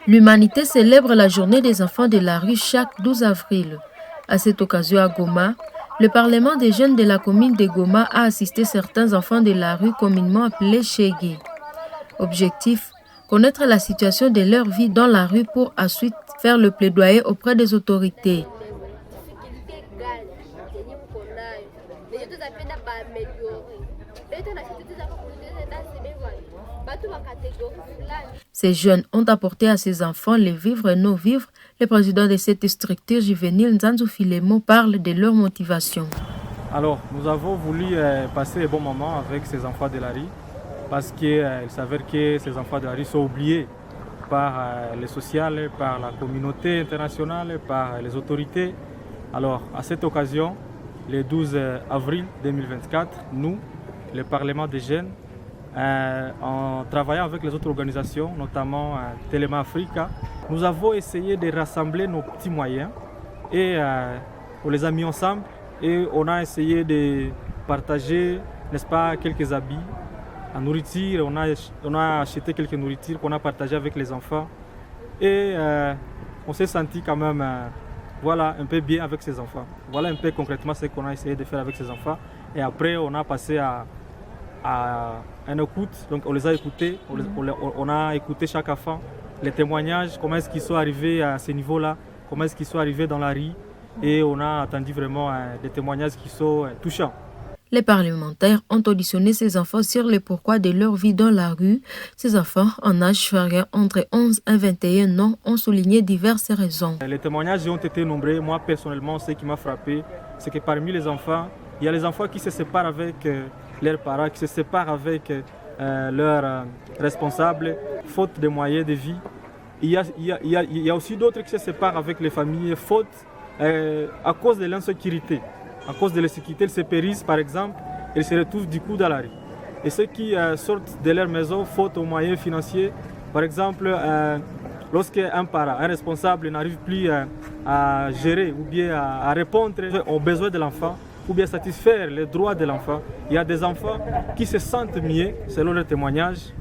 L'humanité célèbre la journée des enfants de la rue chaque 12 avril. À cette occasion à Goma, le Parlement des jeunes de la commune de Goma a assisté certains enfants de la rue communément appelés Chégué. Objectif, connaître la situation de leur vie dans la rue pour ensuite faire le plaidoyer auprès des autorités. Ces jeunes ont apporté à ces enfants les vivres et non-vivres. Le président de cette structure juvénile, Nzanzu Filemo, parle de leur motivation. Alors, nous avons voulu passer un bon moment avec ces enfants de la rue parce qu'il s'avère que ces enfants de la rue sont oubliés par les sociales, par la communauté internationale, par les autorités. Alors, à cette occasion, le 12 avril 2024, nous, le Parlement des jeunes, en travaillant avec les autres organisations, notamment Telema Africa, nous avons essayé de rassembler nos petits moyens et on les a mis ensemble et on a essayé de partager, n'est-ce pas, quelques habits, la nourriture. On a acheté quelques nourritures qu'on a partagées avec les enfants et on s'est senti quand même voilà, un peu bien avec ces enfants. Voilà un peu concrètement ce qu'on a essayé de faire avec ces enfants. Et après, on a passé à une écoute. Donc, on les a écoutés. On a écouté chaque enfant, les témoignages, comment est-ce qu'ils sont arrivés à ce niveau-là, comment est-ce qu'ils sont arrivés dans la rue. Et on a entendu vraiment des témoignages qui sont touchants. Les parlementaires ont auditionné ces enfants sur le pourquoi de leur vie dans la rue. Ces enfants, en âge variant entre 11 et 21 ans, ont souligné diverses raisons. Les témoignages ont été nombreux. Moi, personnellement, ce qui m'a frappé, c'est que parmi les enfants, il y a les enfants qui se séparent avec leurs parents, qui se séparent avec leurs responsables, faute de moyens de vie. Il y a aussi d'autres qui se séparent avec les familles, faute à cause de l'insécurité. À cause de l'insécurité, ils se périssent par exemple, et ils se retrouvent du coup dans la rue. Et ceux qui sortent de leur maison faute aux moyens financiers, par exemple, lorsqu'un parent, un responsable n'arrive plus à gérer ou bien à répondre aux besoins de l'enfant, ou bien satisfaire les droits de l'enfant, il y a des enfants qui se sentent mieux, selon leurs témoignages,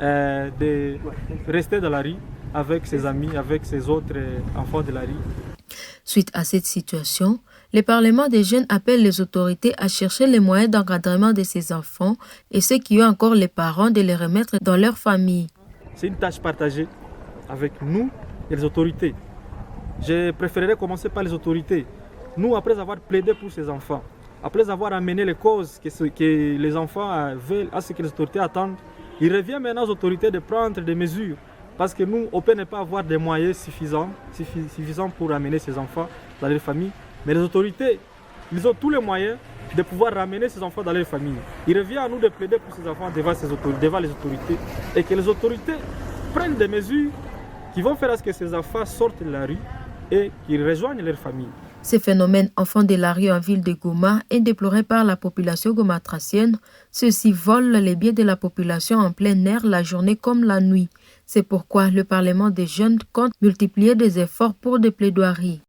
de rester dans la rue avec ses amis, avec ses autres enfants de la rue. Suite à cette situation, le Parlement des jeunes appelle les autorités à chercher les moyens d'encadrement de ces enfants et ceux qui ont encore les parents de les remettre dans leur famille. C'est une tâche partagée avec nous et les autorités. Je préférerais commencer par les autorités. Nous, après avoir plaidé pour ces enfants, après avoir amené les causes que les enfants veulent, à ce que les autorités attendent, il revient maintenant aux autorités de prendre des mesures. Parce que nous, on peut ne pas avoir des moyens suffisants pour amener ces enfants dans leur famille. Mais les autorités, ils ont tous les moyens de pouvoir ramener ces enfants dans leur famille. Il revient à nous de plaider pour ces enfants devant les autorités et que les autorités prennent des mesures qui vont faire à ce que ces enfants sortent de la rue et qu'ils rejoignent leur famille. Ce phénomène enfant de la rue en ville de Goma est déploré par la population gomatracienne. Ceux-ci volent les biens de la population en plein air la journée comme la nuit. C'est pourquoi le Parlement des jeunes compte multiplier des efforts pour des plaidoiries.